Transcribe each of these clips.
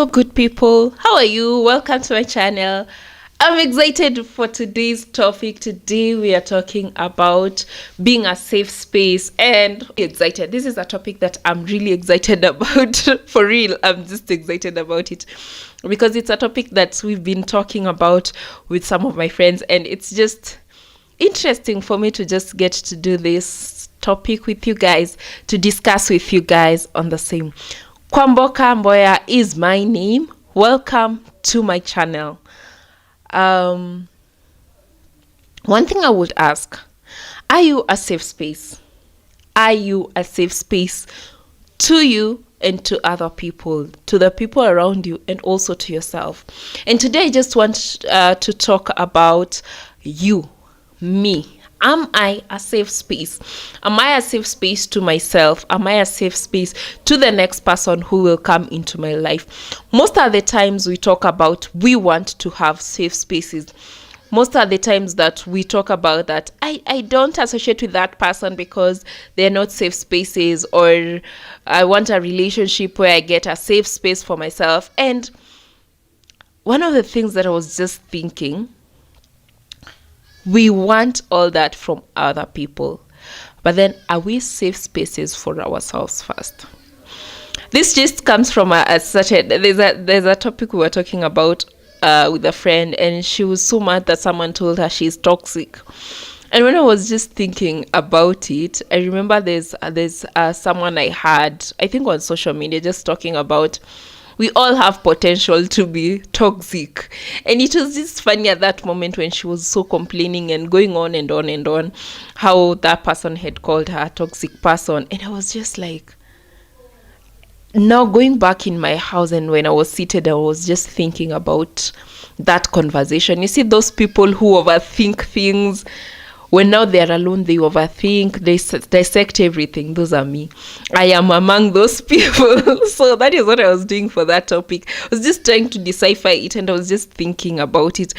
Hello, good people. How are you? Welcome to my channel. I'm excited for today's topic. Today we are talking about being a safe space, and excited. This is a topic that I'm really excited about. For real, I'm just excited about it because it's a topic that we've been talking about with some of my friends, and it's just interesting for me to just get to do this topic with you guys, to discuss with you guys on the same. Kwamboka Mboya is my name. Welcome to my channel. One thing I would ask, are you a safe space? Are you a safe space to you and to other people, to the people around you, and also to yourself? And today I just want to talk about you, me. Am I a safe space? Am I a safe space to myself? Am I a safe space to the next person who will come into my life? Most of the times we talk about we want to have safe spaces. Most of the times that we talk about that, I don't associate with that person because they're not safe spaces, or I want a relationship where I get a safe space for myself. And one of the things that I was just thinking, we want all that from other people, but then are we safe spaces for ourselves first? This just comes from there's a topic we were talking about with a friend, and she was so mad that someone told her she's toxic. And when I was just thinking about it, I remember there's someone I had, I think on social media, just talking about we all have potential to be toxic. And it was just funny at that moment when she was so complaining and going on and on and on how that person had called her a toxic person. And I was just like, now going back in my house, and when I was seated, I was just thinking about that conversation. You see, those people who overthink things, when now they're alone, they overthink, they dissect everything. Those are me. I am among those people. So that is what I was doing for that topic. I was just trying to decipher it, and I was just thinking about it.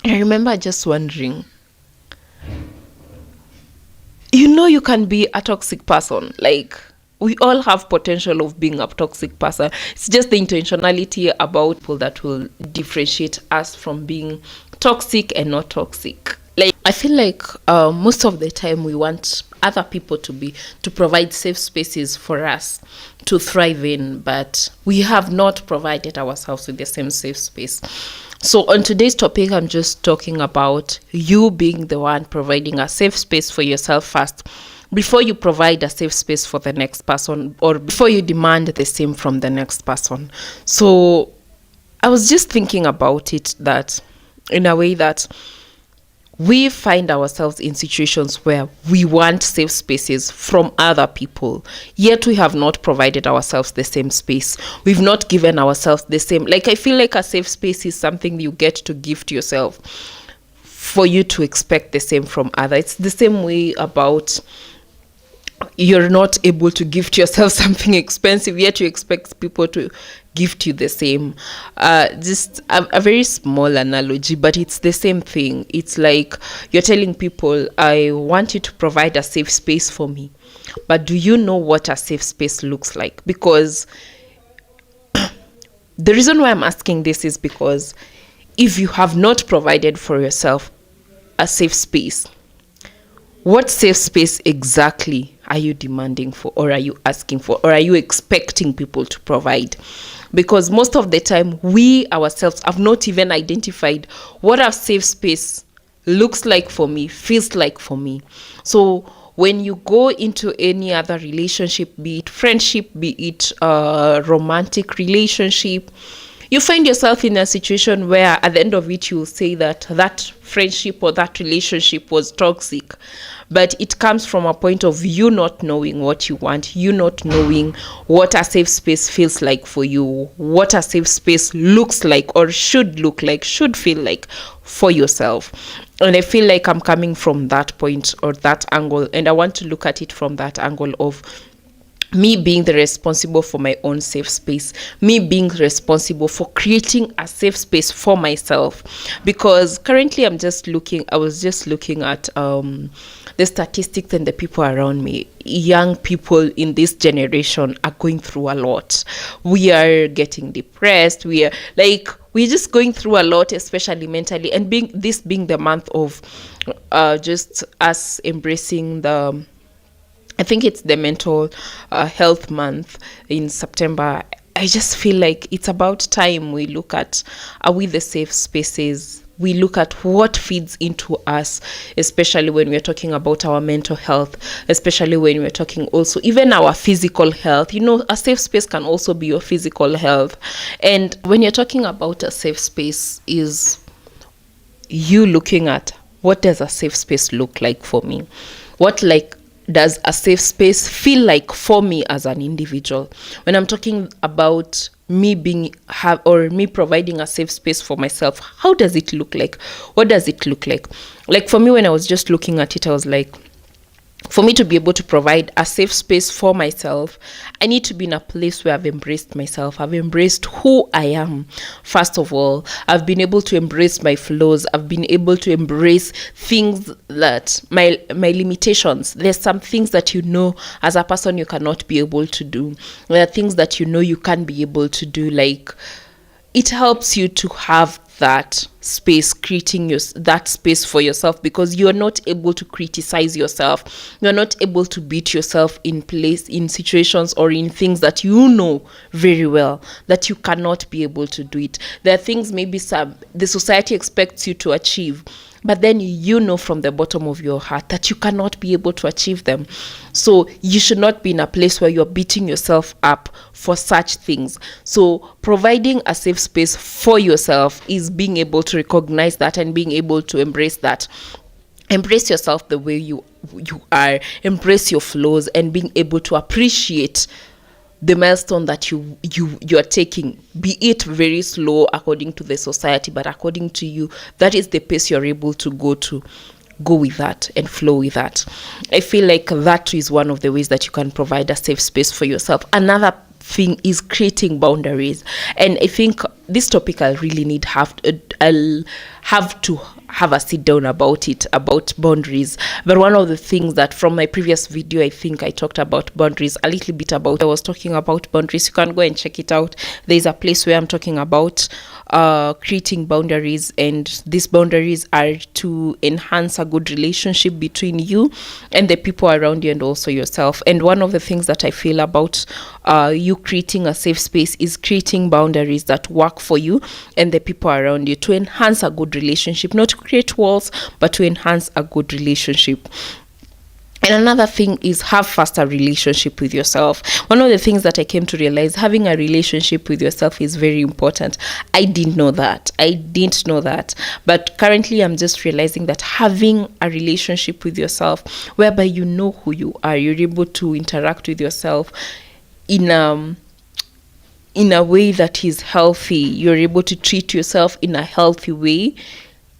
I remember just wondering, you can be a toxic person. Like, we all have potential of being a toxic person. It's just the intentionality about people that will differentiate us from being toxic and not toxic. Like, I feel like most of the time we want other people to provide safe spaces for us to thrive in, but we have not provided ourselves with the same safe space. So on today's topic, I'm just talking about you being the one providing a safe space for yourself first, before you provide a safe space for the next person, or before you demand the same from the next person. So I was just thinking about it, that in a way that we find ourselves in situations where we want safe spaces from other people, yet we have not provided ourselves the same space. We've not given ourselves the same. Like, I feel like a safe space is something you get to give to yourself for you to expect the same from others. It's the same way about you're not able to gift yourself something expensive, yet you expect people to gift you the same. Just a very small analogy, but it's the same thing. It's like you're telling people, I want you to provide a safe space for me, but do you know what a safe space looks like? Because the reason why I'm asking this is because if you have not provided for yourself a safe space, what safe space exactly are you demanding for, or are you asking for, or are you expecting people to provide? Because most of the time, we ourselves have not even identified what a safe space looks like for me, feels like for me. So when you go into any other relationship, be it friendship, be it romantic relationship, you find yourself in a situation where at the end of it, you'll say that friendship or that relationship was toxic. But it comes from a point of you not knowing what you want, you not knowing what a safe space feels like for you, what a safe space looks like, or should look like, should feel like for yourself. And I feel like I'm coming from that point or that angle, and I want to look at it from that angle of me being the responsible for my own safe space, me being responsible for creating a safe space for myself. Because currently I was just looking at the statistics and the people around me. Young people in this generation are going through a lot. We are getting depressed, we're just going through a lot, especially mentally, and being the month of just us embracing I think it's the mental health month in September. I just feel like it's about time we look at, are we the safe spaces? We look at what feeds into us, especially when we're talking about our mental health, especially when we're talking also even our physical health. A safe space can also be your physical health. And when you're talking about a safe space, is you looking at, what does a safe space look like for me? What does a safe space feel like for me as an individual? When I'm talking about me me providing a safe space for myself, how does it look like? What does it look like? Like for me, when I was just looking at it, I was like, for me to be able to provide a safe space for myself, I need to be in a place where I've embraced myself. I've embraced who I am. First of all, I've been able to embrace my flaws. I've been able to embrace things that my limitations. There's some things that as a person you cannot be able to do. There are things that you can't be able to do. Like, it helps you to have that space, creating that space for yourself, because you're not able to criticize yourself. You're not able to beat yourself in situations or in things that you know very well that you cannot be able to do it. There are things maybe the society expects you to achieve, but then from the bottom of your heart that you cannot be able to achieve them. So you should not be in a place where you're beating yourself up for such things. So providing a safe space for yourself is being able to recognize that and being able to embrace that. Embrace yourself the way you are. Embrace your flaws and being able to appreciate the milestone that you're taking, be it very slow according to the society, but according to you, that is the pace you're able to go with that and flow with that. I feel like that is one of the ways that you can provide a safe space for yourself. Another thing is creating boundaries, and I think this topic I'll have to have a sit down about boundaries. But one of the things that from my previous video, I think I talked about boundaries a little bit. I was talking about boundaries. You can go and check it out. There's a place where I'm talking about creating boundaries, and these boundaries are to enhance a good relationship between you and the people around you and also yourself. And one of the things that I feel about you creating a safe space is creating boundaries that work for you and the people around you to enhance a good relationship, not to create walls, but to enhance a good relationship. And another thing is have faster relationship with yourself. One of the things that I came to realize, having a relationship with yourself is very important. I didn't know that. But currently I'm just realizing that having a relationship with yourself whereby you know who you are, you're able to interact with yourself in a way that is healthy, you're able to treat yourself in a healthy way,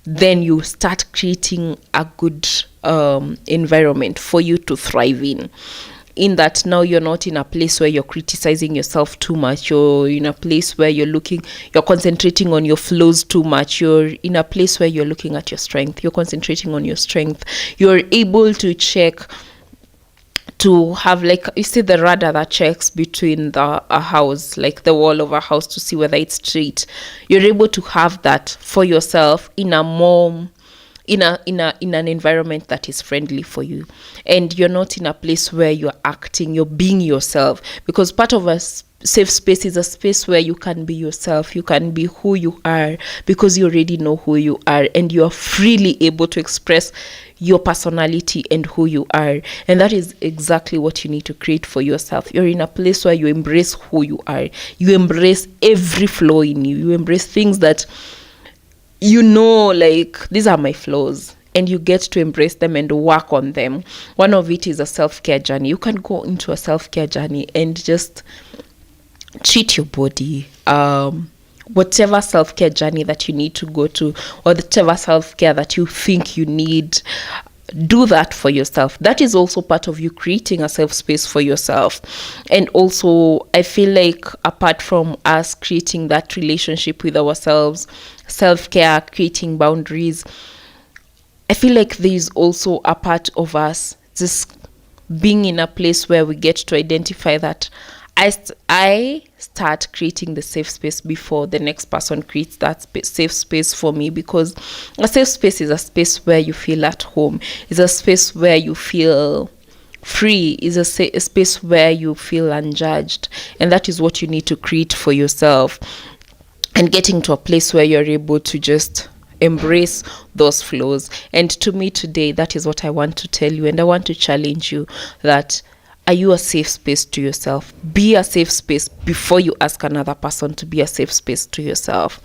then you start creating a good environment for you to thrive in that now you're not in a place where you're criticizing yourself too much. You're in a place where you're concentrating on your flaws too much. You're in a place where you're looking at your strength. You're concentrating on your strength. You're able to check, to have, like, you see the radar that checks between a house, like the wall of a house, to see whether it's straight. You're able to have that for yourself in an environment that is friendly for you, and you're not in a place where you're being yourself, because part of a safe space is a space where you can be yourself, you can be who you are, because you already know who you are and you're freely able to express your personality and who you are. And that is exactly what you need to create for yourself. You're in a place where you embrace who you are, you embrace every flaw in you, you embrace things that like, these are my flaws, and you get to embrace them and work on them. One of it is a self-care journey. You can go into a self-care journey and just treat your body, whatever self-care journey that you need to go to, or whatever self-care that you think you need. do that for yourself. That is also part of you creating a safe space for yourself. And also, I feel like apart from us creating that relationship with ourselves, self-care, creating boundaries, I feel like there is also a part of us just being in a place where we get to identify that I start creating the safe space before the next person creates that safe space for me, because a safe space is a space where you feel at home. It's a space where you feel free. Is a space where you feel unjudged, and that is what you need to create for yourself. And getting to a place where you're able to just embrace those flaws. And to me today, that is what I want to tell you, and I want to challenge you that, are you a safe space to yourself? Be a safe space before you ask another person to be a safe space to yourself.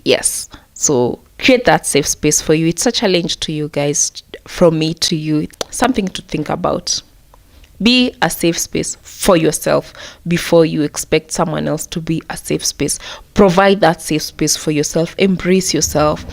Yes. So create that safe space for you. It's a challenge to you guys, from me to you. Something to think about. Be a safe space for yourself before you expect someone else to be a safe space. Provide that safe space for yourself. Embrace yourself.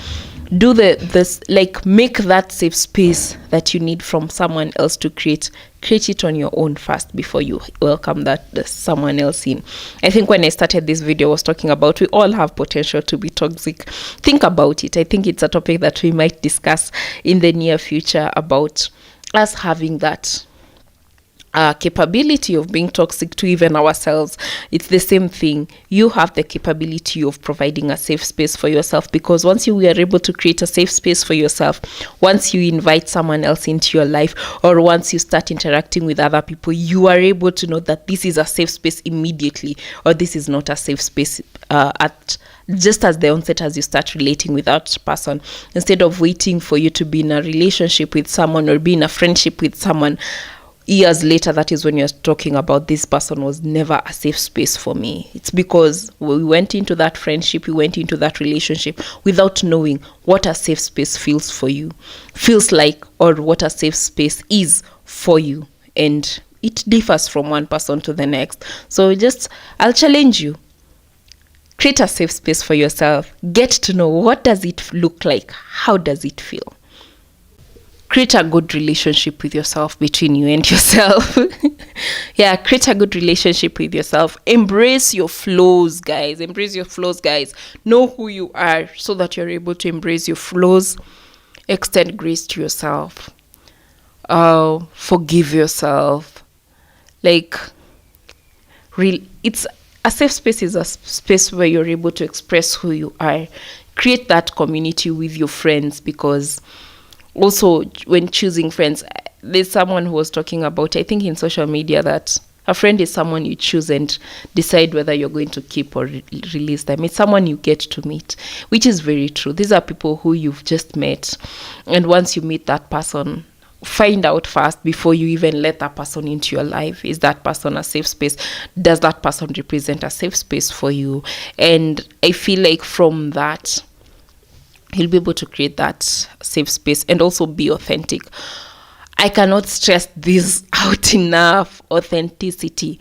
Do make that safe space that you need from someone else to create it on your own first before you welcome that someone else in. I think when I started this video, I was talking about we all have potential to be toxic. Think about it. I think it's a topic that we might discuss in the near future, about us having that capability of being toxic to even ourselves. It's the same thing. You have the capability of providing a safe space for yourself, because once you are able to create a safe space for yourself, once you invite someone else into your life, or once you start interacting with other people, you are able to know that this is a safe space immediately, or this is not a safe space at just as the onset, as you start relating with that person, instead of waiting for you to be in a relationship with someone or be in a friendship with someone. Years later, that is when you're talking about, this person was never a safe space for me. It's because we went into that friendship, we went into that relationship without knowing what a safe space feels like, or what a safe space is for you. And it differs from one person to the next. So I'll challenge you. Create a safe space for yourself. Get to know, what does it look like? How does it feel? Create a good relationship with yourself, between you and yourself. Yeah, create a good relationship with yourself. Embrace your flaws, guys. Embrace your flaws, guys. Know who you are so that you're able to embrace your flaws. Extend grace to yourself. Forgive yourself. It's a safe space is a space where you're able to express who you are. Create that community with your friends, because also, when choosing friends, there's someone who was talking about, I think in social media, that a friend is someone you choose and decide whether you're going to keep or release them. It's someone you get to meet, which is very true. These are people who you've just met. And once you meet that person, find out first before you even let that person into your life. Is that person a safe space? Does that person represent a safe space for you? And I feel like from that, you'll be able to create that safe space and also be authentic. I cannot stress this out enough. Authenticity.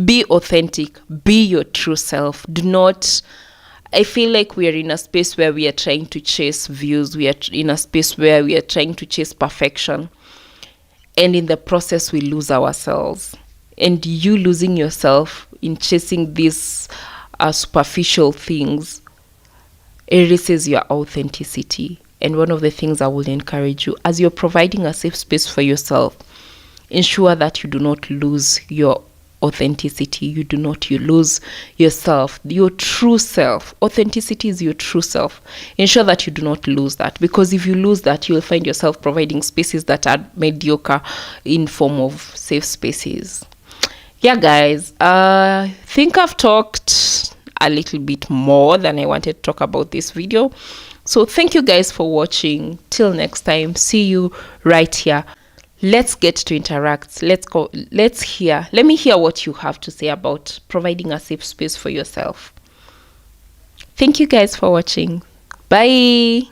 Be authentic. Be your true self. I feel like we are in a space where we are trying to chase views. We are in a space where we are trying to chase perfection. And in the process, we lose ourselves. And you losing yourself in chasing these superficial things erases your authenticity. And one of the things I would encourage you, as you're providing a safe space for yourself, ensure that you do not lose your authenticity. You lose yourself, your true self. Authenticity is your true self. Ensure that you do not lose that, because if you lose that, you'll find yourself providing spaces that are mediocre in form of safe spaces. Yeah, guys, I think I've talked a little bit more than I wanted to talk about this video. So thank you guys for watching. Till next time, see you right here. Let's get to interact. Let me hear what you have to say about providing a safe space for yourself. Thank you guys for watching. Bye.